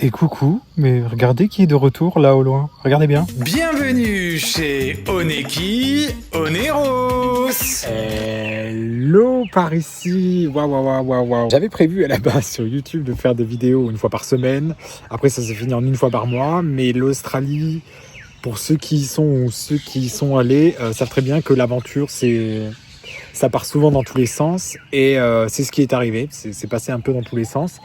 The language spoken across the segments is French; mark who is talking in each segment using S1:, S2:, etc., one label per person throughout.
S1: Et coucou, mais regardez qui est de retour là au loin. Regardez bien.
S2: Bienvenue chez Oneki Oneros.
S1: Hello par ici. Waouh. J'avais prévu à la base sur YouTube de faire des vidéos une fois par semaine. Après ça s'est fini en une fois par mois. Mais l'Australie, pour ceux qui y sont ou ceux qui y sont allés, savent très bien que l'aventure ça part souvent dans tous les sens. Et c'est ce qui est arrivé. C'est passé un peu dans tous les sens.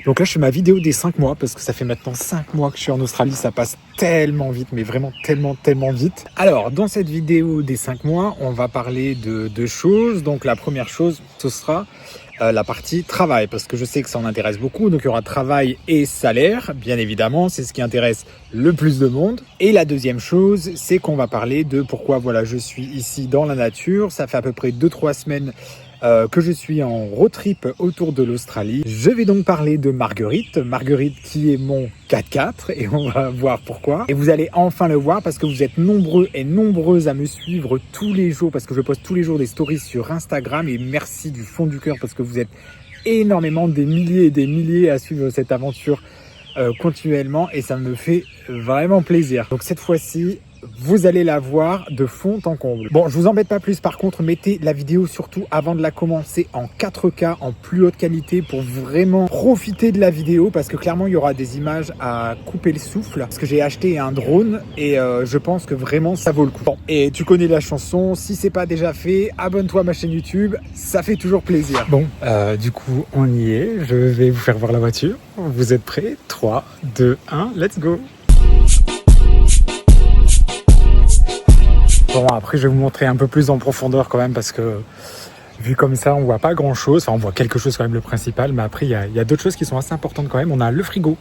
S1: Donc là, je fais ma vidéo des 5 mois parce que ça fait maintenant 5 mois que je suis en Australie. Ça passe tellement vite, mais vraiment tellement vite. Alors, dans cette vidéo des 5 mois, on va parler de deux choses. Donc la première chose, ce sera la partie travail parce que je sais que ça en intéresse beaucoup. Donc il y aura travail et salaire, bien évidemment. C'est ce qui intéresse le plus de monde. Et la deuxième chose, c'est qu'on va parler de pourquoi voilà, je suis ici dans la nature. Ça fait à peu près 2-3 semaines que je suis en road trip autour de l'Australie. Je vais donc parler de Marguerite qui est mon 4x4 et on va voir pourquoi. Et vous allez enfin le voir parce que vous êtes nombreux et nombreuses à me suivre tous les jours parce que je poste tous les jours des stories sur Instagram et merci du fond du cœur parce que vous êtes énormément, des milliers et des milliers à suivre cette aventure continuellement et ça me fait vraiment plaisir. Donc cette fois-ci, vous allez la voir de fond en comble. Bon, je vous embête pas plus. Par contre, mettez la vidéo surtout avant de la commencer en 4K, en plus haute qualité pour vraiment profiter de la vidéo parce que clairement, il y aura des images à couper le souffle parce que j'ai acheté un drone et je pense que vraiment ça vaut le coup. Bon, et tu connais la chanson. Si c'est pas déjà fait, abonne-toi à ma chaîne YouTube. Ça fait toujours plaisir. Bon, du coup, on y est. Je vais vous faire voir la voiture. Vous êtes prêts? 3, 2, 1, let's go! Bon, après, je vais vous montrer un peu plus en profondeur quand même parce que vu comme ça, on voit pas grand chose. Enfin, on voit quelque chose quand même, le principal. Mais après, il y a d'autres choses qui sont assez importantes quand même. On a le frigo.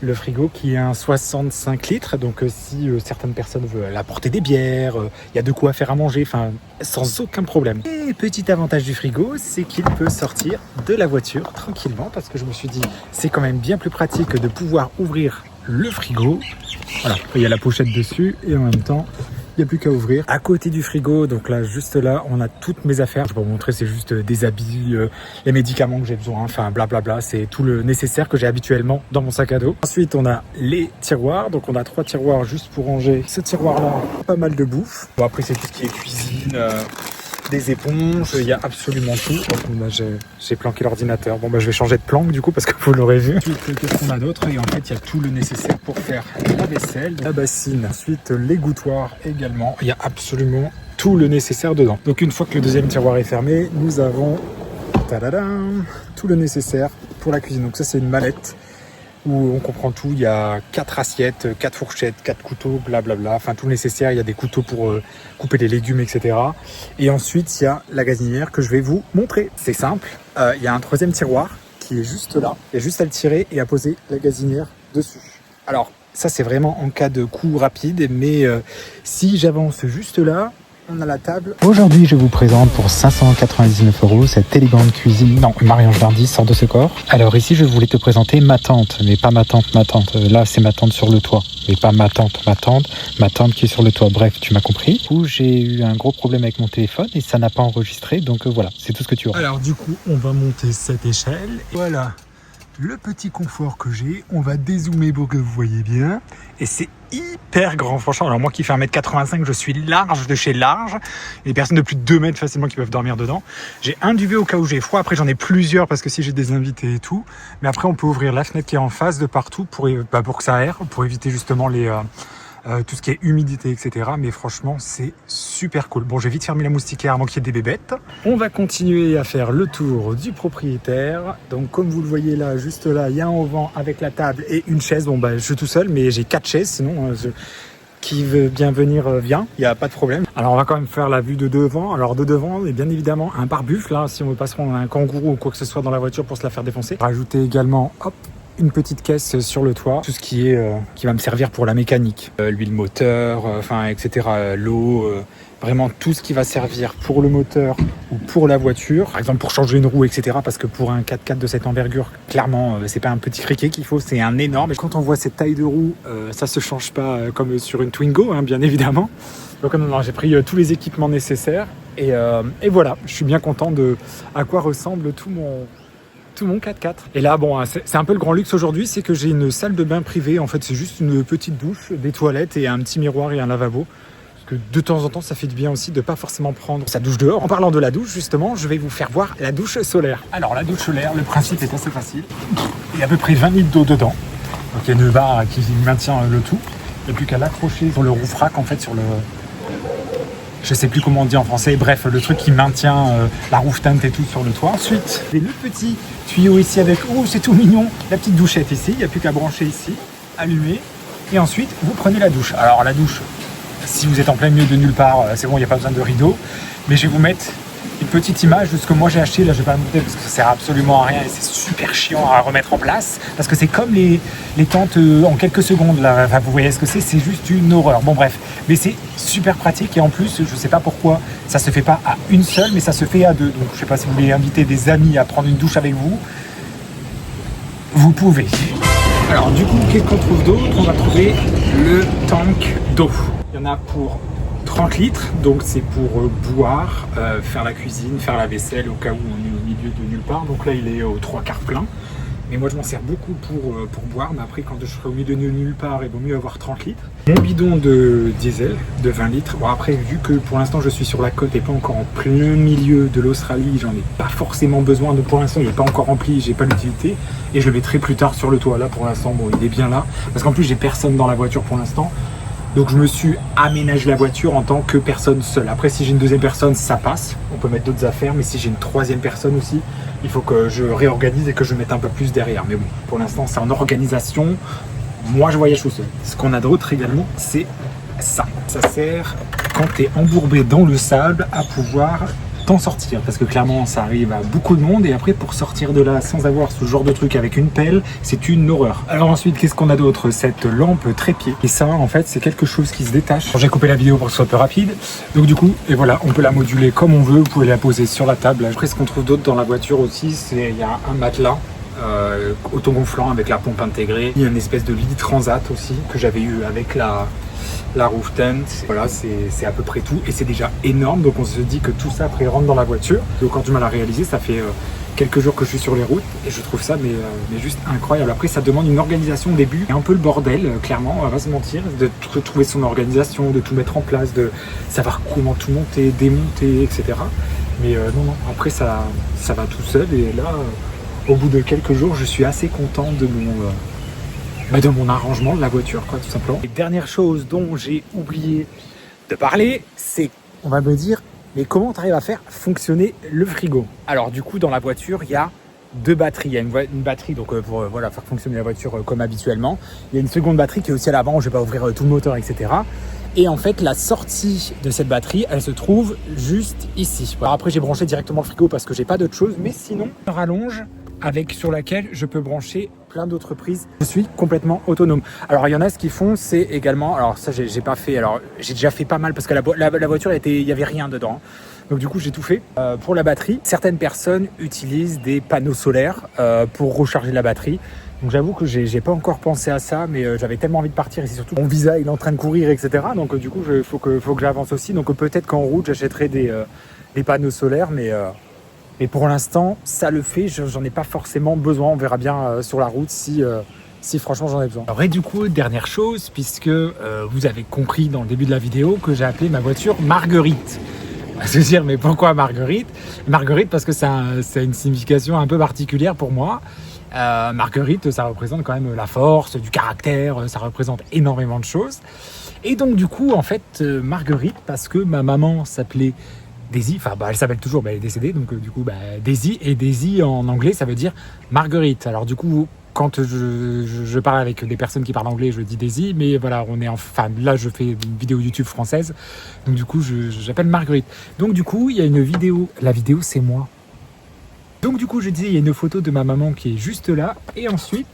S1: Le frigo qui est un 65 litres. Donc, si certaines personnes veulent apporter des bières, il y a de quoi faire à manger. Enfin, sans aucun problème. Et petit avantage du frigo, c'est qu'il peut sortir de la voiture tranquillement parce que je me suis dit, c'est quand même bien plus pratique de pouvoir ouvrir le frigo. Voilà, il y a la pochette dessus et en même temps, il n'y a plus qu'à ouvrir. À côté du frigo, donc là, juste là, on a toutes mes affaires. Je vais vous montrer, c'est juste des habits, les médicaments que j'ai besoin, enfin blablabla. C'est tout le nécessaire que j'ai habituellement dans mon sac à dos. Ensuite, on a les tiroirs. Donc on a 3 tiroirs juste pour ranger ce tiroir-là. Pas mal de bouffe. Bon, après, c'est tout ce qui est cuisine, des éponges, il y a absolument tout. Oh, là, j'ai planqué l'ordinateur. Bon, bah, je vais changer de planque du coup parce que vous l'aurez vu. Ensuite, qu'est-ce qu'on a d'autre? Et en fait, il y a tout le nécessaire pour faire la vaisselle, la bassine. Ensuite, l'égouttoir également. Il y a absolument tout le nécessaire dedans. Donc, une fois que le deuxième tiroir est fermé, nous avons tadadam, tout le nécessaire pour la cuisine. Donc, ça, c'est une mallette où on comprend tout. Il y a 4 assiettes, 4 fourchettes, 4 couteaux, blablabla. Enfin, tout le nécessaire. Il y a des couteaux pour couper les légumes, etc. Et ensuite, il y a la gazinière que je vais vous montrer. C'est simple. Il y a un troisième tiroir qui est juste là. Il y a juste à le tirer et à poser la gazinière dessus. Alors, ça, c'est vraiment en cas de coup rapide. Mais si j'avance juste là, on a la table. Aujourd'hui, je vous présente pour 599 € cette élégante cuisine. Non, Marie-Ange Nardi sort de ce corps. Alors ici, je voulais te présenter ma tante, mais pas ma tante. Là, c'est ma tante sur le toit, mais pas ma tante qui est sur le toit. Bref, tu m'as compris. Du coup, j'ai eu un gros problème avec mon téléphone et ça n'a pas enregistré. Donc voilà, c'est tout ce que tu auras. Alors du coup, on va monter cette échelle. Voilà. Le petit confort que j'ai, on va dézoomer pour que vous voyez bien. Et c'est hyper grand, franchement. Alors moi qui fais 1m85, je suis large de chez large. Il y a des personnes de plus de 2 mètres facilement qui peuvent dormir dedans. J'ai un duvet au cas où j'ai froid. Après j'en ai plusieurs parce que si j'ai des invités et tout. Mais après on peut ouvrir la fenêtre qui est en face de partout pour que ça aère, pour éviter justement tout ce qui est humidité, etc. Mais franchement, c'est super cool. Bon, je vais vite fermer la moustiquaire avant qu'il y ait des bébêtes. On va continuer à faire le tour du propriétaire. Donc, comme vous le voyez là, juste là, il y a un auvent avec la table et une chaise. Bon, bah, je suis tout seul, mais j'ai 4 chaises. Sinon, qui veut bien venir, vient. Il n'y a pas de problème. Alors, on va quand même faire la vue de devant. Alors, de devant, et bien évidemment, un pare-buffle. Là, si on veut pas se prendre un kangourou ou quoi que ce soit dans la voiture pour se la faire défoncer. Rajouter également, hop, une petite caisse sur le toit, tout ce qui va me servir pour la mécanique, l'huile moteur, etc., l'eau, vraiment tout ce qui va servir pour le moteur ou pour la voiture, par exemple pour changer une roue, etc., parce que pour un 4x4 de cette envergure, clairement, c'est pas un petit criquet qu'il faut, c'est un énorme. Et quand on voit cette taille de roue, ça se change pas comme sur une Twingo, hein, bien évidemment. Donc non, j'ai pris tous les équipements nécessaires et voilà, je suis bien content de à quoi ressemble tout tout mon 4x4. Et là, bon, c'est un peu le grand luxe aujourd'hui, c'est que j'ai une salle de bain privée. En fait, c'est juste une petite douche, des toilettes et un petit miroir et un lavabo. Parce que de temps en temps, ça fait du bien aussi de pas forcément prendre sa douche dehors. En parlant de la douche, justement, je vais vous faire voir la douche solaire. Alors, la douche solaire, le principe est assez facile. Il y a à peu près 20 litres d'eau dedans. Donc, il y a une barre qui maintient le tout. Il n'y a plus qu'à l'accrocher sur le roof rack, en fait, sur le... Je sais plus comment on dit en français, bref, le truc qui maintient la roof tent et tout sur le toit. Ensuite, il y a le petit tuyau ici avec, oh c'est tout mignon, la petite douchette ici, il n'y a plus qu'à brancher ici, allumer, et ensuite vous prenez la douche. Alors la douche, si vous êtes en plein milieu de nulle part, c'est bon, il n'y a pas besoin de rideau, mais je vais vous mettre une petite image de ce que moi j'ai acheté. Là je vais pas le montrer parce que ça sert absolument à rien et c'est super chiant à remettre en place, parce que c'est comme les tentes en quelques secondes là. Enfin, vous voyez ce que c'est juste une horreur. Bon bref, mais c'est super pratique et en plus je sais pas pourquoi ça se fait pas à une seule, mais ça se fait à deux. Donc je sais pas si vous voulez inviter des amis à prendre une douche avec vous, vous pouvez. Alors du coup, qu'est-ce qu'on trouve d'autre? On va trouver le tank d'eau. Il y en a pour 30 litres, donc c'est pour boire, faire la cuisine, faire la vaisselle au cas où on est au milieu de nulle part. Donc là il est aux 3/4 plein, mais moi je m'en sers beaucoup pour boire, mais après quand je serai au milieu de nulle part, il vaut mieux avoir 30 litres. Mon bidon de diesel de 20 litres, bon après vu que pour l'instant je suis sur la côte et pas encore en plein milieu de l'Australie, j'en ai pas forcément besoin, donc pour l'instant il n'est pas encore rempli, j'ai pas l'utilité, et je le mettrai plus tard sur le toit. Là pour l'instant bon il est bien là, parce qu'en plus j'ai personne dans la voiture pour l'instant. Donc je me suis aménagé la voiture en tant que personne seule. Après si j'ai une deuxième personne ça passe, on peut mettre d'autres affaires, mais si j'ai une troisième personne aussi, il faut que je réorganise et que je mette un peu plus derrière. Mais bon, pour l'instant c'est en organisation, moi je voyage tout seul. Ce qu'on a d'autre également, c'est ça. Ça sert quand tu es embourbé dans le sable à pouvoir t'en sortir, parce que clairement ça arrive à beaucoup de monde, et après pour sortir de là sans avoir ce genre de truc avec une pelle, c'est une horreur. Alors ensuite, qu'est-ce qu'on a d'autre? Cette lampe trépied, et ça en fait c'est quelque chose qui se détache. J'ai coupé la vidéo pour que ce soit plus rapide, donc du coup, et voilà, on peut la moduler comme on veut, vous pouvez la poser sur la table. Après ce qu'on trouve d'autre dans la voiture aussi, c'est il y a un matelas autogonflant avec la pompe intégrée. Il y a une espèce de lit transat aussi que j'avais eu avec la roof tent. Voilà, c'est à peu près tout et c'est déjà énorme, donc on se dit que tout ça après rentre dans la voiture. Donc quand tu m'as la réalisé, ça fait quelques jours que je suis sur les routes et je trouve ça mais juste incroyable. Après ça demande une organisation au début, et un peu le bordel clairement, on va pas se mentir, de trouver son organisation, de tout mettre en place, de savoir comment tout monter, démonter, etc. Mais non, après ça va tout seul, et là au bout de quelques jours je suis assez content de mon arrangement de la voiture, quoi, tout simplement. Et dernière chose dont j'ai oublié de parler, c'est, on va me dire, mais comment tu arrives à faire fonctionner le frigo? Alors du coup, dans la voiture, il y a deux batteries. Il y a une batterie donc pour voilà, faire fonctionner la voiture comme habituellement. Il y a une seconde batterie qui est aussi à l'avant, je ne vais pas ouvrir tout le moteur, etc. Et en fait, la sortie de cette batterie, elle se trouve juste ici. Alors après, j'ai branché directement le frigo parce que j'ai pas d'autre chose, mais sinon, une rallonge sur laquelle je peux brancher plein d'autres prises. Je suis complètement autonome. Alors il y en a, ce qu'ils font, c'est également, alors ça j'ai pas fait, alors j'ai déjà fait pas mal parce que la voiture il y avait rien dedans. Donc du coup j'ai tout fait. Pour la batterie, certaines personnes utilisent des panneaux solaires pour recharger la batterie. Donc j'avoue que j'ai pas encore pensé à ça, mais j'avais tellement envie de partir, et c'est surtout mon visa il est en train de courir, etc. Donc du coup il faut que j'avance aussi. Donc peut-être qu'en route j'achèterai des panneaux solaires, mais pour l'instant, ça le fait, j'en ai pas forcément besoin. On verra bien sur la route si franchement j'en ai besoin. Alors et du coup, dernière chose, puisque vous avez compris dans le début de la vidéo que j'ai appelé ma voiture Marguerite. On va se dire, mais pourquoi Marguerite? Marguerite parce que ça a une signification un peu particulière pour moi. Marguerite, ça représente quand même la force, du caractère, ça représente énormément de choses. Et donc du coup, en fait, Marguerite, parce que ma maman s'appelait Daisy, enfin elle s'appelle toujours, elle est décédée, donc du coup Daisy, et Daisy en anglais ça veut dire Marguerite. Alors du coup quand je parle avec des personnes qui parlent anglais, je dis Daisy, mais voilà, là je fais une vidéo YouTube française, donc du coup j'appelle Marguerite. Donc du coup il y a une vidéo, la vidéo c'est moi. Donc du coup je disais, il y a une photo de ma maman qui est juste là, et ensuite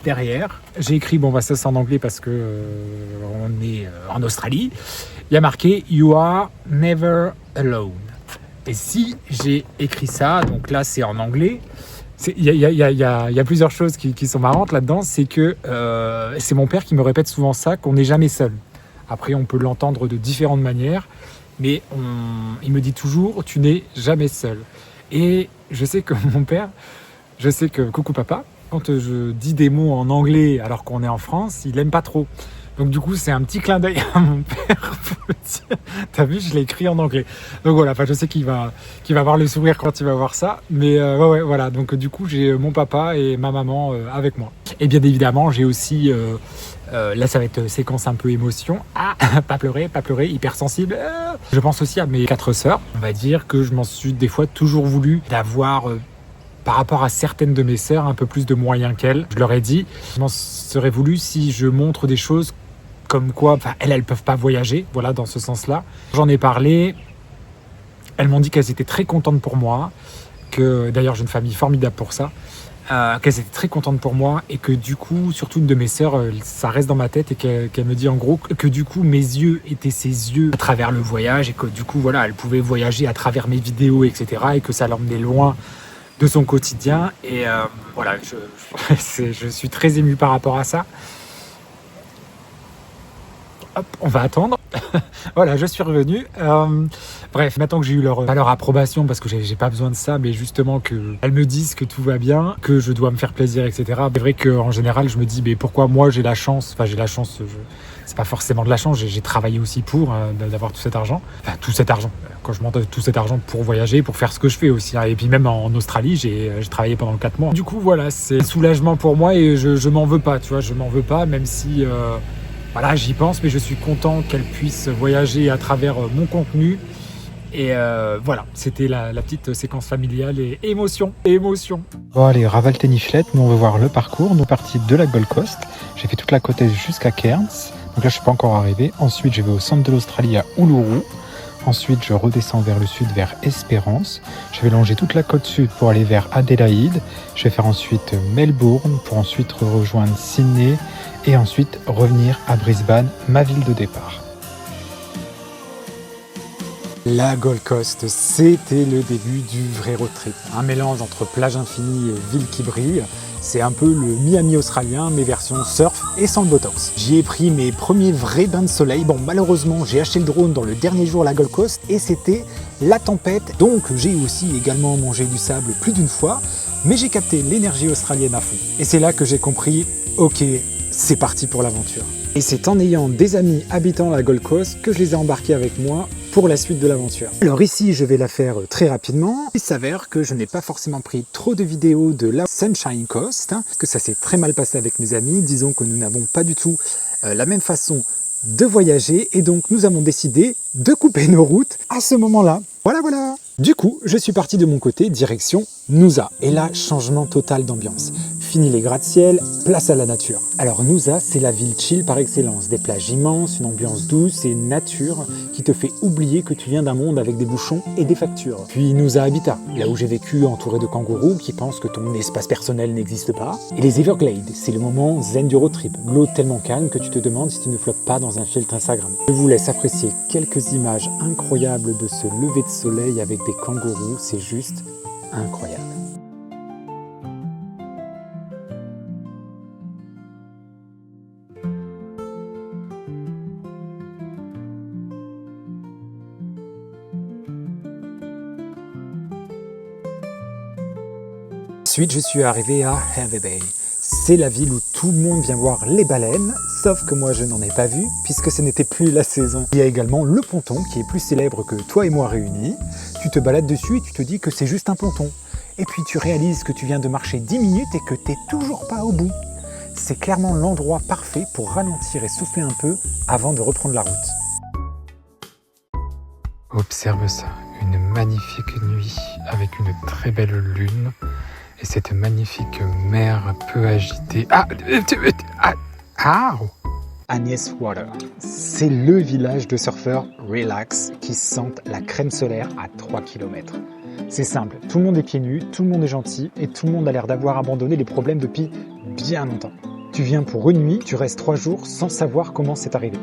S1: derrière j'ai écrit, ça c'est en anglais parce que on est en Australie, il y a marqué You are never alone. Et si j'ai écrit ça, donc là c'est en anglais, il y a plusieurs choses qui sont marrantes là-dedans. C'est que c'est mon père qui me répète souvent ça, qu'on n'est jamais seul. Après on peut l'entendre de différentes manières, mais il me dit toujours tu n'es jamais seul. Et je sais que mon père, Je sais que, coucou papa, quand je dis des mots en anglais alors qu'on est en France, il aime pas trop. Donc du coup, c'est un petit clin d'œil à mon père pour le dire. T'as vu, je l'ai écrit en anglais. Donc voilà, je sais qu'il va avoir le sourire quand il va voir ça. Mais ouais, voilà. Donc du coup, j'ai mon papa et ma maman avec moi. Et bien évidemment, j'ai aussi... là, ça va être séquence un peu émotion. Ah, pas pleurer, hypersensible. Je pense aussi à mes 4 sœurs. On va dire que je m'en suis des fois toujours voulu d'avoir... par rapport à certaines de mes sœurs, un peu plus de moyens qu'elles. Je leur ai dit, je m'en serais voulu si je montre des choses comme quoi, elles peuvent pas voyager, voilà, dans ce sens-là. J'en ai parlé, elles m'ont dit qu'elles étaient très contentes pour moi, que d'ailleurs j'ai une famille formidable pour ça, qu'elles étaient très contentes pour moi et que du coup, surtout une de mes sœurs, ça reste dans ma tête et qu'elle me dit en gros que du coup mes yeux étaient ses yeux à travers le voyage et que du coup voilà, elle pouvait voyager à travers mes vidéos, etc. et que ça l'emmenait loin de son quotidien et voilà, je suis très ému par rapport à ça. Hop, on va attendre. Voilà, je suis revenu. Bref, maintenant que j'ai eu leur approbation, parce que j'ai pas besoin de ça, mais justement qu'elles me disent que tout va bien, que je dois me faire plaisir, etc. C'est vrai qu'en général, je me dis, mais pourquoi moi j'ai la chance, c'est pas forcément de la chance, j'ai travaillé aussi pour d'avoir tout cet argent. Enfin, tout cet argent. Quand je monte tout cet argent pour voyager, pour faire ce que je fais aussi. Et puis même en Australie, j'ai travaillé pendant 4 mois. Du coup, voilà, c'est un soulagement pour moi et je m'en veux pas, tu vois, je m'en veux pas, même si... voilà, j'y pense, mais je suis content qu'elle puisse voyager à travers mon contenu. Et voilà, c'était la petite séquence familiale et émotion. Bon allez, ravale tes niflettes, nous on veut voir le parcours. Nous partis de la Gold Coast. J'ai fait toute la côte est jusqu'à Cairns. Donc là je suis pas encore arrivé. Ensuite je vais au centre de l'Australie à Uluru. Ensuite je redescends vers le sud vers Espérance. Je vais longer toute la côte sud pour aller vers Adélaïde. Je vais faire ensuite Melbourne pour ensuite rejoindre Sydney. Et ensuite revenir à Brisbane, ma ville de départ. La Gold Coast, c'était le début du vrai road trip. Un mélange entre plage infinie et ville qui brille. C'est un peu le Miami australien, mais version surf et sans le botox. J'y ai pris mes premiers vrais bains de soleil. Bon, malheureusement, j'ai acheté le drone dans le dernier jour à la Gold Coast et c'était la tempête. Donc, j'ai aussi également mangé du sable plus d'une fois, mais j'ai capté l'énergie australienne à fond. Et c'est là que j'ai compris, ok, c'est parti pour l'aventure. Et c'est en ayant des amis habitant la Gold Coast que je les ai embarqués avec moi pour la suite de l'aventure. Alors ici, je vais la faire très rapidement. Il s'avère que je n'ai pas forcément pris trop de vidéos de la Sunshine Coast, parce que ça s'est très mal passé avec mes amis. Disons que nous n'avons pas du tout la même façon de voyager et donc nous avons décidé de couper nos routes à ce moment-là. Voilà. Du coup, je suis parti de mon côté, direction Noosa. Et là, changement total d'ambiance. Fini les gratte-ciel, place à la nature. Alors Noosa, c'est la ville chill par excellence. Des plages immenses, une ambiance douce et une nature qui te fait oublier que tu viens d'un monde avec des bouchons et des factures. Puis Noosa Habitat, là où j'ai vécu entouré de kangourous qui pensent que ton espace personnel n'existe pas. Et les Everglades, c'est le moment zen du road trip. L'eau tellement calme que tu te demandes si tu ne flottes pas dans un filtre Instagram. Je vous laisse apprécier quelques images incroyables de ce lever de soleil avec des kangourous, c'est juste incroyable. Ensuite, je suis arrivé à Hervey Bay. C'est la ville où tout le monde vient voir les baleines, sauf que moi je n'en ai pas vu, puisque ce n'était plus la saison. Il y a également le ponton, qui est plus célèbre que toi et moi réunis. Tu te balades dessus et tu te dis que c'est juste un ponton. Et puis tu réalises que tu viens de marcher 10 minutes et que tu n'es toujours pas au bout. C'est clairement l'endroit parfait pour ralentir et souffler un peu avant de reprendre la route. Observe ça, une magnifique nuit avec une très belle lune. Et cette magnifique mer peu agitée. Agnes Water. C'est le village de surfeurs relax qui sentent la crème solaire à 3 km. C'est simple, tout le monde est pieds nus, tout le monde est gentil et tout le monde a l'air d'avoir abandonné les problèmes depuis bien longtemps. Tu viens pour une nuit, tu restes 3 jours sans savoir comment c'est arrivé.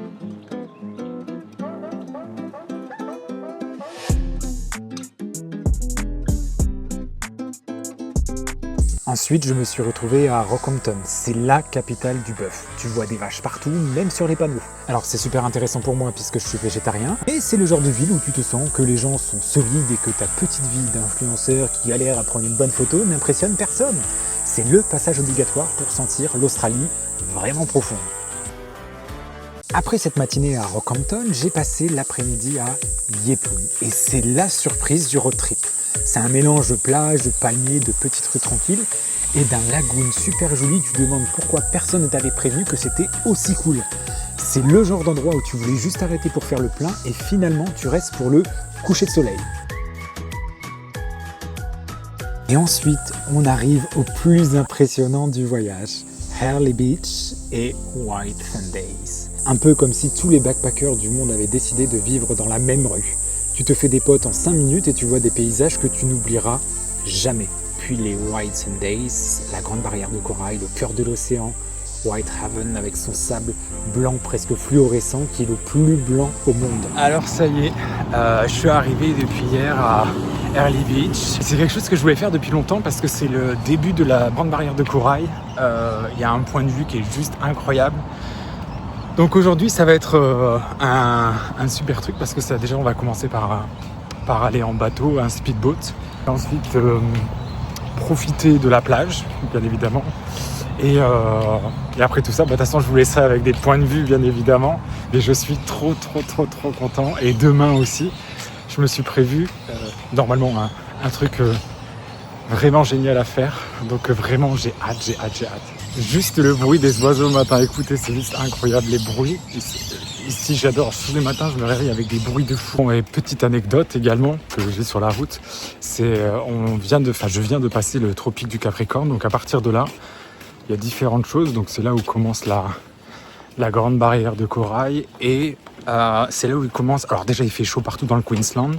S1: Ensuite, je me suis retrouvé à Rockhampton. C'est la capitale du bœuf. Tu vois des vaches partout, même sur les panneaux. Alors c'est super intéressant pour moi puisque je suis végétarien. Et c'est le genre de ville où tu te sens que les gens sont solides et que ta petite vie d'influenceur qui galère à prendre une bonne photo n'impressionne personne. C'est le passage obligatoire pour sentir l'Australie vraiment profonde. Après cette matinée à Rockhampton, j'ai passé l'après-midi à Yeppoon. Et c'est la surprise du road trip. C'est un mélange de plages, de palmiers, de petites rues tranquilles et d'un lagoon super joli. Tu te demandes pourquoi personne ne t'avait prévenu que c'était aussi cool. C'est le genre d'endroit où tu voulais juste arrêter pour faire le plein et finalement tu restes pour le coucher de soleil. Et ensuite, on arrive au plus impressionnant du voyage. Hurley Beach et White Sands. Un peu comme si tous les backpackers du monde avaient décidé de vivre dans la même rue. Tu te fais des potes en 5 minutes et tu vois des paysages que tu n'oublieras jamais. Puis les White Sands, la grande barrière de corail, le cœur de l'océan, Whitehaven avec son sable blanc presque fluorescent qui est le plus blanc au monde. Alors ça y est, je suis arrivé depuis hier à Hurley Beach. C'est quelque chose que je voulais faire depuis longtemps parce que c'est le début de la grande barrière de corail. Il y a un point de vue qui est juste incroyable. Donc aujourd'hui ça va être un super truc parce que ça, déjà on va commencer par aller en bateau, un speedboat. Ensuite profiter de la plage bien évidemment. Et après tout ça, de toute façon je vous laisserai avec des points de vue bien évidemment. Mais je suis trop content. Et demain aussi, je me suis prévu normalement un truc vraiment génial à faire. Donc vraiment j'ai hâte. Juste le bruit des oiseaux le matin, écoutez, c'est juste incroyable les bruits. Ici j'adore, tous les matins je me réveille avec des bruits de fou. Et petite anecdote également que j'ai sur la route, c'est je viens de passer le tropique du Capricorne, donc à partir de là, il y a différentes choses, donc c'est là où commence la grande barrière de corail et c'est là où il commence. Alors déjà il fait chaud partout dans le Queensland,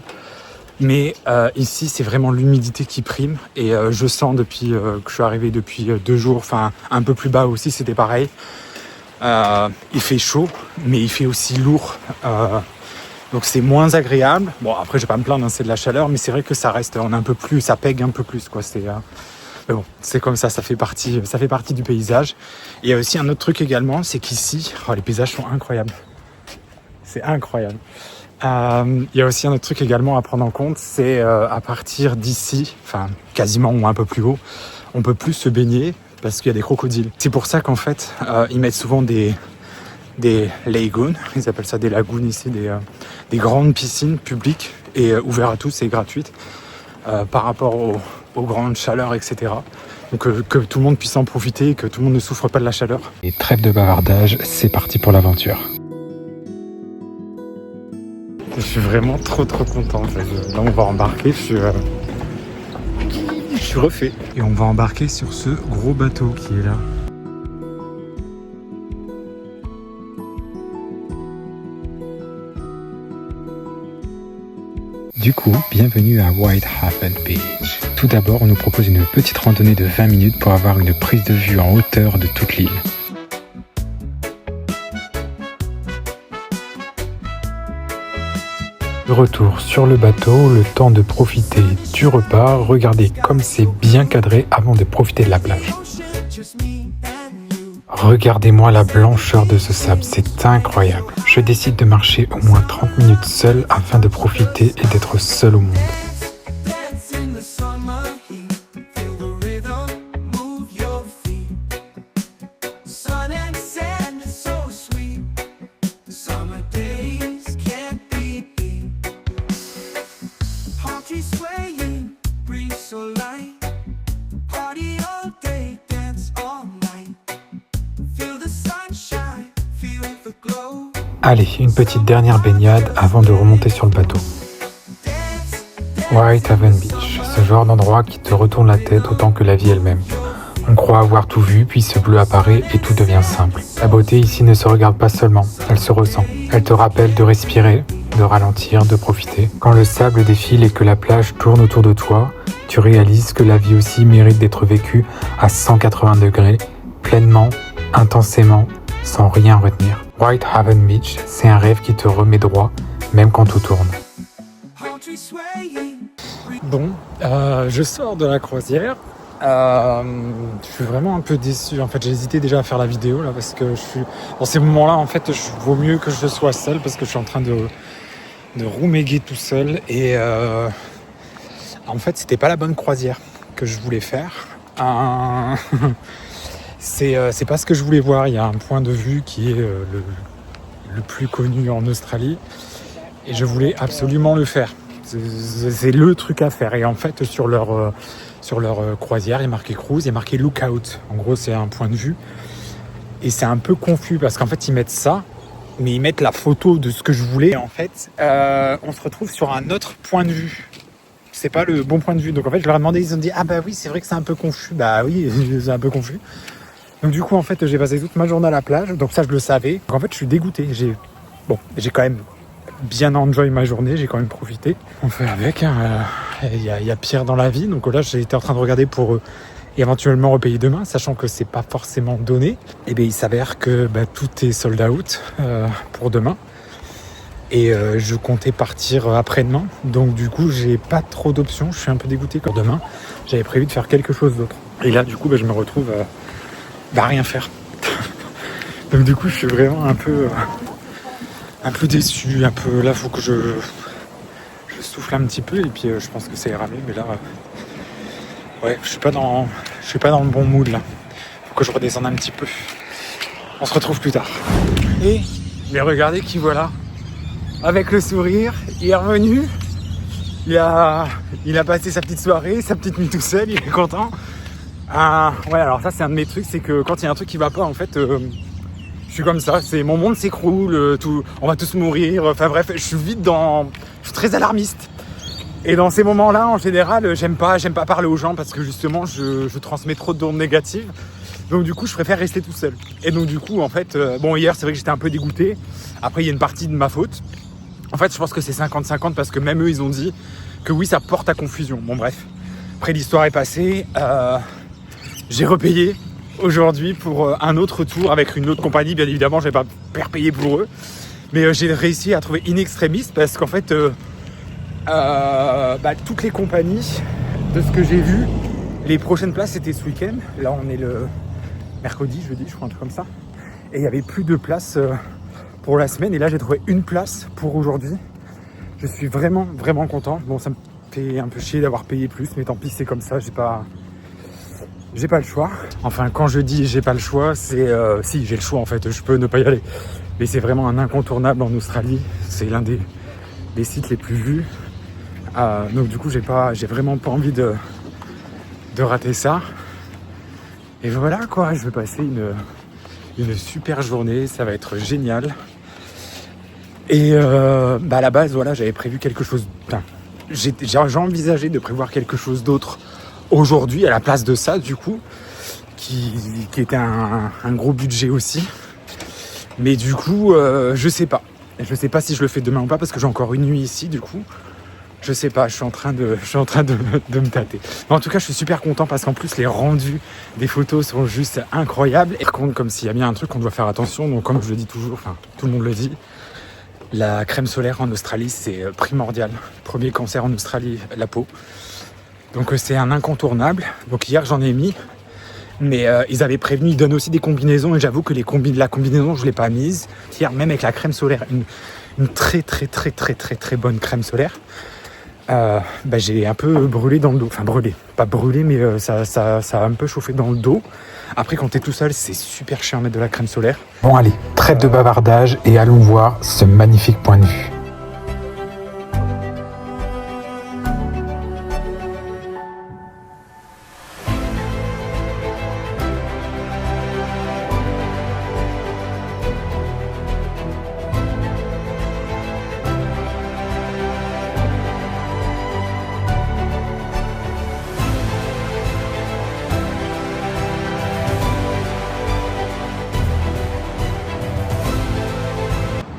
S1: mais ici c'est vraiment l'humidité qui prime et je sens depuis que je suis arrivé depuis 2 jours, enfin un peu plus bas aussi c'était pareil. Il fait chaud, mais il fait aussi lourd, donc c'est moins agréable. Bon après je vais pas me plaindre, hein, c'est de la chaleur, mais c'est vrai que ça reste, on est un peu plus, ça pègue un peu plus quoi. Mais bon, c'est comme ça fait partie du paysage. Et il y a aussi un autre truc également, c'est qu'ici, les paysages sont incroyables. C'est incroyable. Il y a aussi un autre truc également à prendre en compte, c'est à partir d'ici, enfin quasiment ou un peu plus haut, on peut plus se baigner parce qu'il y a des crocodiles. C'est pour ça qu'en fait, ils mettent souvent des lagoons, ils appellent ça des lagoons ici, des grandes piscines publiques et ouvertes à tous et gratuites par rapport aux grandes chaleurs, etc. Donc que tout le monde puisse en profiter et que tout le monde ne souffre pas de la chaleur. Et trêve de bavardage, c'est parti pour l'aventure. Je suis vraiment trop content. Là on va embarquer, je suis refait. Et on va embarquer sur ce gros bateau qui est là. Du coup, bienvenue à Whitehaven Beach. Tout d'abord, on nous propose une petite randonnée de 20 minutes pour avoir une prise de vue en hauteur de toute l'île. De retour sur le bateau, le temps de profiter du repas. Regardez comme c'est bien cadré avant de profiter de la plage. Regardez-moi la blancheur de ce sable, c'est incroyable. Je décide de marcher au moins 30 minutes seul afin de profiter et d'être seul au monde. Allez, une petite dernière baignade avant de remonter sur le bateau. Whitehaven Beach, ce genre d'endroit qui te retourne la tête autant que la vie elle-même. On croit avoir tout vu, puis ce bleu apparaît et tout devient simple. La beauté ici ne se regarde pas seulement, elle se ressent. Elle te rappelle de respirer, de ralentir, de profiter. Quand le sable défile et que la plage tourne autour de toi, tu réalises que la vie aussi mérite d'être vécue à 180 degrés, pleinement, intensément, sans rien retenir. Whitehaven Beach, c'est un rêve qui te remet droit, même quand tout tourne. Bon, je sors de la croisière Je suis vraiment un peu déçu. En fait, j'ai hésité déjà à faire la vidéo là parce que je suis dans ces moments-là. En fait, vaut mieux que je sois seul parce que je suis en train de rouméguer tout seul. Et en fait, c'était pas la bonne croisière que je voulais faire. C'est pas ce que je voulais voir. Il y a un point de vue qui est le plus connu en Australie et je voulais absolument le faire. C'est le truc à faire. Et en fait, sur leur croisière, il y a marqué cruise, il y a marqué lookout. En gros, c'est un point de vue. Et c'est un peu confus parce qu'en fait, ils mettent ça, mais ils mettent la photo de ce que je voulais. Et en fait, on se retrouve sur un autre point de vue. C'est pas le bon point de vue. Donc en fait, je leur ai demandé, ils ont dit, ah bah oui, c'est vrai que c'est un peu confus. Bah oui, c'est un peu confus. Donc du coup, en fait, j'ai passé toute ma journée à la plage. Donc ça, je le savais. Donc en fait, je suis dégoûté. J'ai quand même bien enjoy ma journée. J'ai quand même profité. On fait avec. Il y a pire dans la vie. Donc là, j'étais en train de regarder pour éventuellement repayer demain, sachant que c'est pas forcément donné. Et bien, il s'avère que tout est sold out pour demain. Et je comptais partir après-demain. Donc du coup, j'ai pas trop d'options. Je suis un peu dégoûté pour demain. J'avais prévu de faire quelque chose d'autre. Et là, du coup, je me retrouve à rien faire. Donc du coup, je suis vraiment un peu déçu. Un peu là, faut que je souffle un petit peu. Et puis, je pense que ça ira mieux. Mais là, ouais, je suis pas dans le bon mood là. Faut que je redescende un petit peu. On se retrouve plus tard. Et mais regardez qui voilà. Avec le sourire, il est revenu. Il a passé sa petite soirée, sa petite nuit tout seul, il est content. Ouais, alors ça c'est un de mes trucs, c'est que quand il y a un truc qui va pas, en fait, je suis comme ça. C'est mon monde s'écroule, on va tous mourir. Enfin bref, je suis très alarmiste. Et dans ces moments-là, en général, j'aime pas parler aux gens parce que justement, je transmets trop d'ondes négatives. Donc du coup, je préfère rester tout seul. Et donc du coup, en fait, hier, c'est vrai que j'étais un peu dégoûté. Après, il y a une partie de ma faute. En fait, je pense que c'est 50-50 parce que même eux, ils ont dit que oui, ça porte à confusion. Bon, bref. Après, l'histoire est passée. J'ai repayé aujourd'hui pour un autre tour avec une autre compagnie. Bien évidemment, je vais pas repayer pour eux. Mais j'ai réussi à trouver in extremis parce qu'en fait, toutes les compagnies, de ce que j'ai vu, les prochaines places, c'était ce week-end. Là, on est le mercredi, jeudi, je crois, un truc comme ça. Et il n'y avait plus de place pour la semaine. Et là, j'ai trouvé une place pour aujourd'hui. Je suis vraiment, vraiment content. Bon, ça me fait un peu chier d'avoir payé plus, mais tant pis, c'est comme ça. J'ai pas le choix. Enfin, quand je dis j'ai pas le choix, c'est... si, j'ai le choix, en fait. Je peux ne pas y aller. Mais c'est vraiment un incontournable en Australie. C'est l'un des sites les plus vus. Donc, du coup, j'ai vraiment pas envie de rater ça. Et voilà, quoi. Je vais passer une super journée. Ça va être génial. Et à la base, voilà, j'avais prévu quelque chose... Enfin, j'ai envisagé de prévoir quelque chose d'autre aujourd'hui à la place de ça, du coup, qui était un gros budget aussi. Mais du coup, je sais pas. Je sais pas si je le fais demain ou pas parce que j'ai encore une nuit ici, du coup. Je sais pas, je suis en train de me tâter. Mais en tout cas, je suis super content parce qu'en plus, les rendus des photos sont juste incroyables. Et par contre, comme s'il y a bien un truc qu'on doit faire attention, donc comme je le dis toujours, enfin, tout le monde le dit, la crème solaire en Australie, c'est primordial. Premier cancer en Australie, la peau. Donc c'est un incontournable. Donc hier, j'en ai mis. Mais ils avaient prévenu, ils donnent aussi des combinaisons. Et j'avoue que la combinaison, je ne l'ai pas mise. Hier, même avec la crème solaire, une très très très très très très bonne crème solaire. J'ai un peu brûlé dans le dos. Enfin brûlé, pas brûlé, mais ça a un peu chauffé dans le dos. Après, quand t'es tout seul, c'est super chiant à mettre de la crème solaire. Bon allez, trêve de bavardage et allons voir ce magnifique point de vue.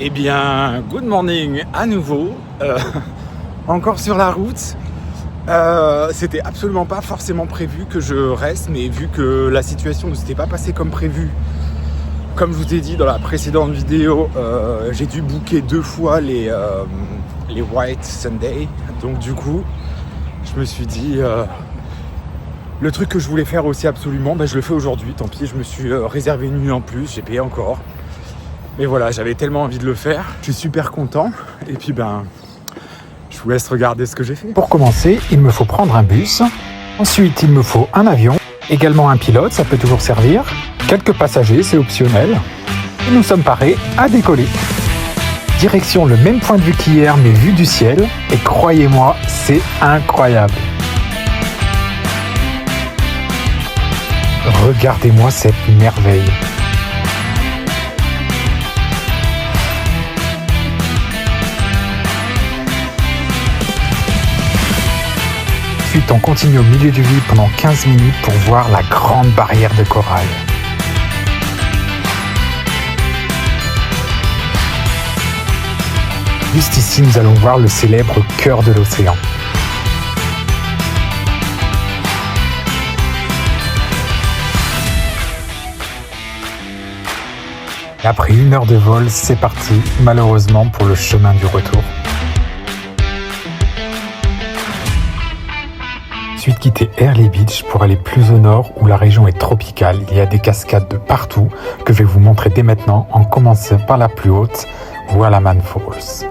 S1: Eh bien, good morning à nouveau, encore sur la route. C'était absolument pas forcément prévu que je reste, mais vu que la situation ne s'était pas passée comme prévu, comme je vous ai dit dans la précédente vidéo, j'ai dû booker 2 fois les White Sunday. Donc du coup, je me suis dit, Le truc que je voulais faire aussi absolument, je le fais aujourd'hui, tant pis, je me suis réservé une nuit en plus, j'ai payé encore. Mais voilà, j'avais tellement envie de le faire, je suis super content. Et puis je vous laisse regarder ce que j'ai fait. Pour commencer, il me faut prendre un bus. Ensuite, il me faut un avion, également un pilote, ça peut toujours servir. Quelques passagers, c'est optionnel. Et nous sommes parés à décoller. Direction le même point de vue qu'hier, mais vue du ciel. Et croyez-moi, c'est incroyable. Regardez-moi cette merveille. Ensuite, on continue au milieu du vide pendant 15 minutes pour voir la grande barrière de corail. Juste ici, nous allons voir le célèbre cœur de l'océan. Et après 1 heure de vol, c'est parti, malheureusement, pour le chemin du retour. Ensuite, quitter Early Beach pour aller plus au nord où la région est tropicale. Il y a des cascades de partout que je vais vous montrer dès maintenant, en commençant par la plus haute, Wallaman Falls.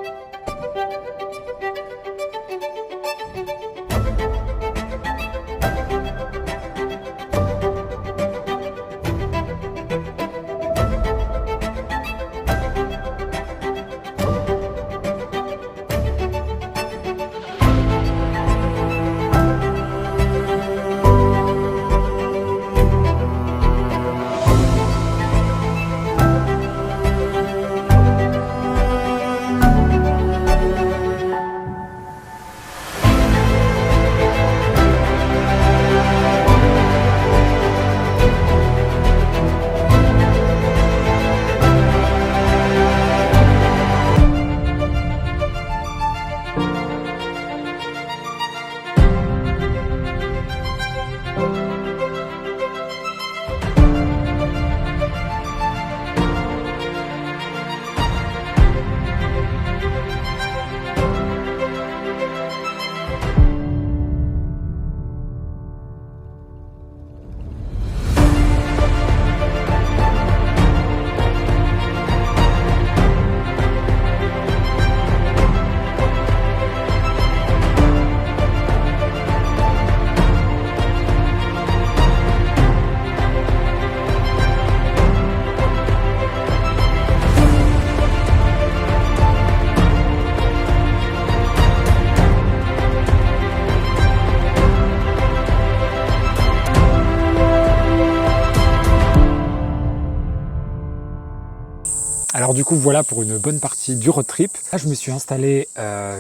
S1: Alors du coup voilà pour une bonne partie du road trip. Là je me suis installé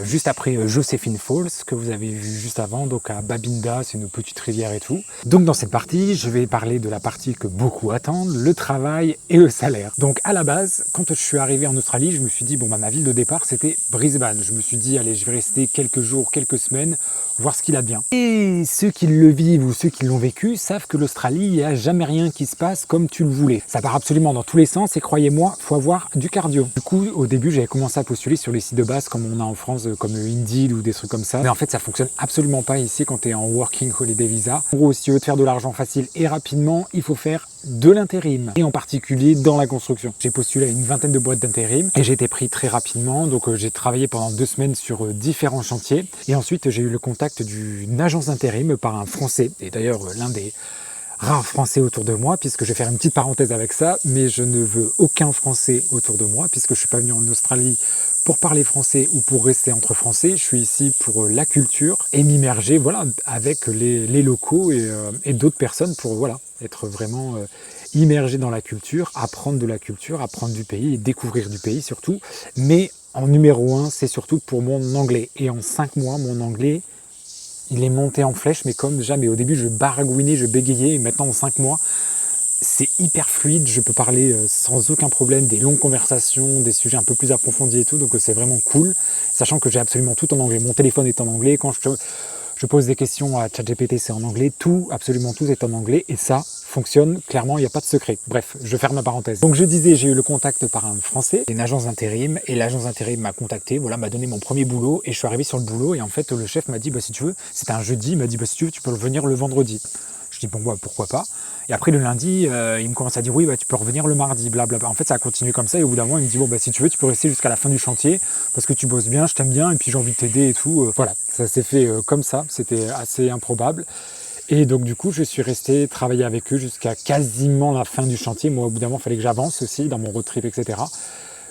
S1: juste après Josephine Falls que vous avez vu juste avant, donc à Babinda, c'est une petite rivière et tout. Donc dans cette partie je vais parler de la partie que beaucoup attendent, le travail et le salaire. Donc à la base quand je suis arrivé en Australie je me suis dit bon ma ville de départ c'était Brisbane. Je me suis dit allez je vais rester quelques jours, quelques semaines, voir ce qu'il a de bien. Et ceux qui le vivent ou ceux qui l'ont vécu savent que l'Australie, il n'y a jamais rien qui se passe comme tu le voulais. Ça part absolument dans tous les sens et croyez-moi, il faut avoir du cardio. Du coup, au début, j'avais commencé à postuler sur les sites de base comme on a en France, comme Indeed ou des trucs comme ça. Mais en fait, ça fonctionne absolument pas ici quand tu es en Working Holiday Visa. En gros, si tu veux te faire de l'argent facile et rapidement, il faut faire de l'intérim et en particulier dans la construction. J'ai postulé à une vingtaine de boîtes d'intérim et j'ai été pris très rapidement. Donc j'ai travaillé pendant 2 semaines sur différents chantiers et ensuite j'ai eu le contact d'une agence d'intérim par un Français et d'ailleurs l'un des rares Français autour de moi, puisque je vais faire une petite parenthèse avec ça, mais je ne veux aucun Français autour de moi puisque je suis pas venu en Australie pour parler français ou pour rester entre Français. Je suis ici pour la culture et m'immerger voilà, avec les locaux et d'autres personnes pour voilà, être vraiment immergé dans la culture, apprendre de la culture, apprendre du pays et découvrir du pays surtout. Mais en numéro 1, c'est surtout pour mon anglais. Et en 5 mois, mon anglais, il est monté en flèche, mais comme jamais. Au début, je baragouinais, je bégayais, et maintenant en 5 mois, c'est hyper fluide, je peux parler sans aucun problème, des longues conversations, des sujets un peu plus approfondis et tout, donc c'est vraiment cool, sachant que j'ai absolument tout en anglais. Mon téléphone est en anglais, quand je pose des questions à ChatGPT, c'est en anglais, tout, absolument tout est en anglais, et ça fonctionne, clairement, il n'y a pas de secret. Bref, je ferme ma parenthèse. Donc je disais, j'ai eu le contact par un Français, une agence d'intérim, et l'agence d'intérim m'a contacté, voilà, m'a donné mon premier boulot, et je suis arrivé sur le boulot, et en fait, le chef m'a dit, bah si tu veux, c'était un jeudi, il m'a dit, bah si tu veux, tu peux venir le vendredi. Je dis bon, bah, pourquoi pas. Et après le lundi, il me commence à dire oui, bah, tu peux revenir le mardi, blablabla. En fait, ça a continué comme ça et au bout d'un moment, il me dit bon, bah, si tu veux, tu peux rester jusqu'à la fin du chantier parce que tu bosses bien, je t'aime bien et puis j'ai envie de t'aider et tout. Voilà, ça s'est fait comme ça, c'était assez improbable. Et donc du coup, je suis resté travailler avec eux jusqu'à quasiment la fin du chantier. Moi, au bout d'un moment, il fallait que j'avance aussi dans mon road trip, etc.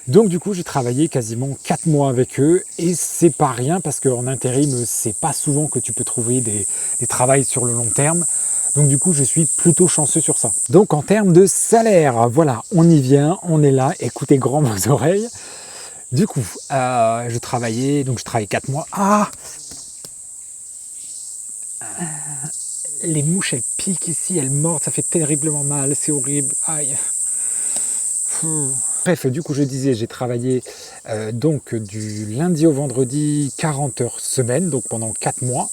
S1: Donc du coup, j'ai travaillé quasiment 4 mois avec eux et c'est pas rien parce qu'en intérim, c'est pas souvent que tu peux trouver des travails sur le long terme. Donc du coup, je suis plutôt chanceux sur ça. Donc en termes de salaire, voilà, on y vient, on est là, écoutez grand vos oreilles. Du coup, je travaillais 4 mois. Ah, les mouches, elles piquent ici, elles mordent, ça fait terriblement mal, c'est horrible. Aïe. Bref, du coup, je disais, j'ai travaillé donc du lundi au vendredi 40 heures semaine, donc pendant 4 mois.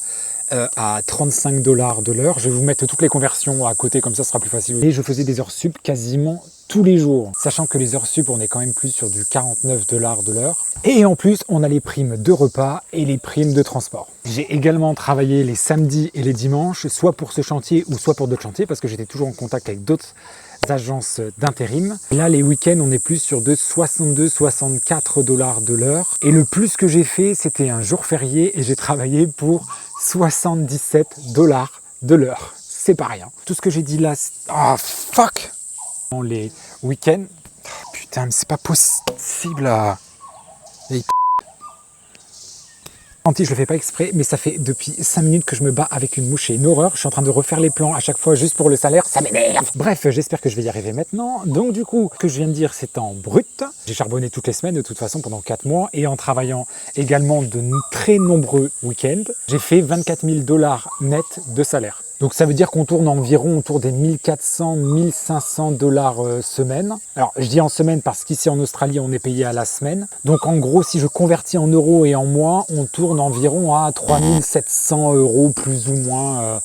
S1: À 35 $ de l'heure. Je vais vous mettre toutes les conversions à côté, comme ça ce sera plus facile. Et je faisais des heures sup quasiment tous les jours. Sachant que les heures sup, on est quand même plus sur du 49 $ de l'heure. Et en plus, on a les primes de repas et les primes de transport. J'ai également travaillé les samedis et les dimanches, soit pour ce chantier ou soit pour d'autres chantiers, parce que j'étais toujours en contact avec d'autres agences d'intérim. Là, les week-ends, on est plus sur de 62-64 $ de l'heure. Et le plus que j'ai fait, c'était un jour férié et j'ai travaillé pour 77 $ de l'heure. C'est pas rien. Tout ce que j'ai dit là, oh fuck! Les week-ends, oh, putain, mais c'est pas possible là. Je le fais pas exprès, mais ça fait depuis 5 minutes que je me bats avec une mouche et une horreur. Je suis en train de refaire les plans à chaque fois juste pour le salaire, ça m'énerve. Bref, j'espère que je vais y arriver maintenant. Donc du coup, ce que je viens de dire, c'est en brut. J'ai charbonné toutes les semaines de toute façon pendant 4 mois et en travaillant également de très nombreux week-ends, j'ai fait 24 000 $ net de salaire. Donc ça veut dire qu'on tourne environ autour des 1400-1500 $ semaine. Alors je dis en semaine parce qu'ici en Australie on est payé à la semaine. Donc en gros si je convertis en euros et en mois, on tourne environ à 3700 € plus ou moins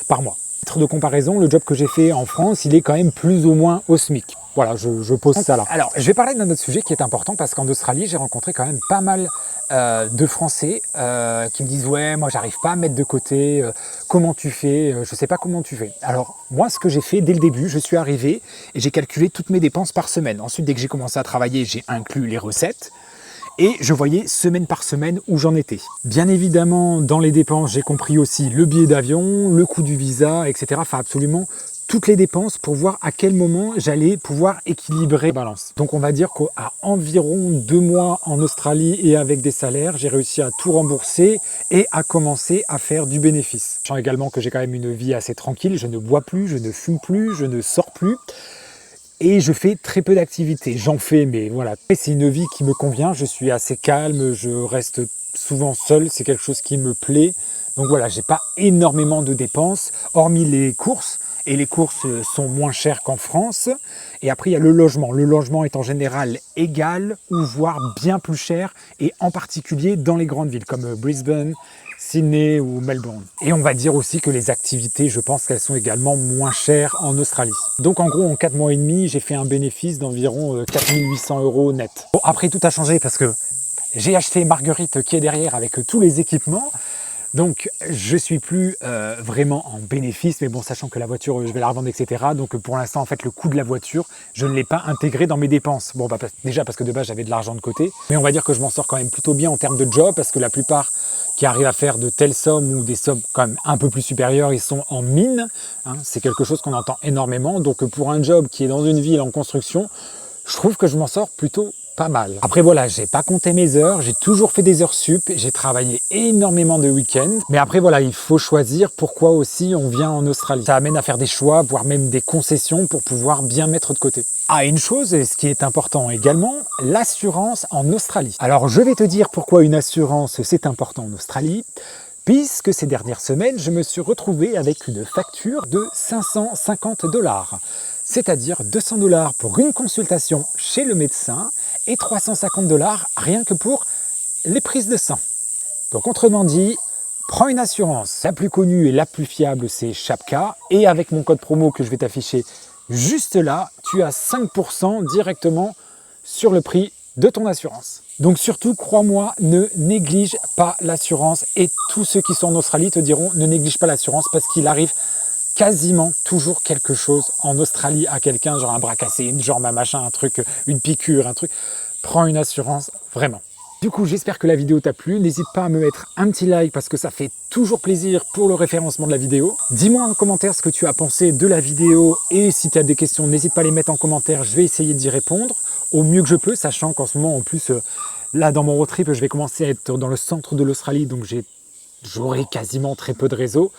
S1: par mois. À titre de comparaison, le job que j'ai fait en France, il est quand même plus ou moins au SMIC. Voilà, je pose ça là. Alors je vais parler d'un autre sujet qui est important parce qu'en Australie j'ai rencontré quand même pas mal de Français qui me disent ouais moi j'arrive pas à mettre de côté, comment tu fais, je sais pas comment tu fais. Alors moi ce que j'ai fait dès le début, je suis arrivé et j'ai calculé toutes mes dépenses par semaine. Ensuite dès que j'ai commencé à travailler, j'ai inclus les recettes et je voyais semaine par semaine où j'en étais. Bien évidemment dans les dépenses j'ai compris aussi le billet d'avion, le coût du visa, etc. Enfin absolument toutes les dépenses pour voir à quel moment j'allais pouvoir équilibrer la balance. Donc on va dire qu'à environ 2 mois en Australie et avec des salaires, j'ai réussi à tout rembourser et à commencer à faire du bénéfice. Je sens également que j'ai quand même une vie assez tranquille, je ne bois plus, je ne fume plus, je ne sors plus. Et je fais très peu d'activités. J'en fais, mais voilà. C'est une vie qui me convient, je suis assez calme, je reste souvent seul, c'est quelque chose qui me plaît. Donc voilà, j'ai pas énormément de dépenses, hormis les courses. Et les courses sont moins chères qu'en France. Et après, il y a le logement. Le logement est en général égal ou voire bien plus cher, et en particulier dans les grandes villes comme Brisbane, Sydney ou Melbourne. Et on va dire aussi que les activités, je pense qu'elles sont également moins chères en Australie. Donc en gros, en 4 mois et demi, j'ai fait un bénéfice d'environ 4 800 € net. Bon, après, tout a changé parce que j'ai acheté Marguerite qui est derrière avec tous les équipements. Donc je suis plus vraiment en bénéfice, mais bon, sachant que la voiture je vais la revendre, etc. Donc pour l'instant en fait le coût de la voiture je ne l'ai pas intégré dans mes dépenses. Bon bah, déjà parce que de base j'avais de l'argent de côté, mais on va dire que je m'en sors quand même plutôt bien en termes de job, parce que la plupart qui arrivent à faire de telles sommes ou des sommes quand même un peu plus supérieures, ils sont en mine, hein. C'est quelque chose qu'on entend énormément. Donc pour un job qui est dans une ville en construction, je trouve que je m'en sors plutôt pas mal. Après voilà, j'ai pas compté mes heures, j'ai toujours fait des heures sup, j'ai travaillé énormément de week-ends. Mais après voilà, il faut choisir pourquoi aussi on vient en Australie. Ça amène à faire des choix, voire même des concessions pour pouvoir bien mettre de côté. Ah, une chose, et ce qui est important également, l'assurance en Australie. Alors je vais te dire pourquoi une assurance c'est important en Australie. Puisque ces dernières semaines, je me suis retrouvé avec une facture de 550 $. C'est-à-dire 200 $ pour une consultation chez le médecin et 350 $ rien que pour les prises de sang. Donc autrement dit, prends une assurance. La plus connue et la plus fiable, c'est Shapka. Et avec mon code promo que je vais t'afficher juste là, tu as 5% directement sur le prix de ton assurance. Donc surtout, crois-moi, ne néglige pas l'assurance. Et tous ceux qui sont en Australie te diront ne néglige pas l'assurance, parce qu'il arrive quasiment toujours quelque chose en Australie à quelqu'un, genre un bras cassé, une jambe, un machin, un truc, une piqûre, un truc. Prends une assurance, vraiment. Du coup, j'espère que la vidéo t'a plu. N'hésite pas à me mettre un petit like parce que ça fait toujours plaisir pour le référencement de la vidéo. Dis-moi en commentaire ce que tu as pensé de la vidéo et si tu as des questions, n'hésite pas à les mettre en commentaire. Je vais essayer d'y répondre au mieux que je peux, sachant qu'en ce moment, en plus, là, dans mon road trip, je vais commencer à être dans le centre de l'Australie, donc j'aurai quasiment très peu de réseau.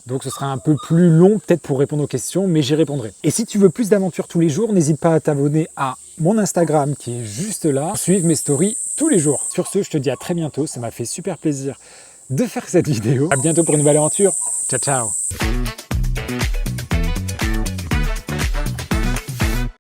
S1: Donc ce sera un peu plus long peut-être pour répondre aux questions, mais j'y répondrai. Et si tu veux plus d'aventures tous les jours, n'hésite pas à t'abonner à mon Instagram qui est juste là, suivre mes stories tous les jours. Sur ce, je te dis à très bientôt, ça m'a fait super plaisir de faire cette vidéo. À bientôt pour une nouvelle aventure. Ciao, ciao.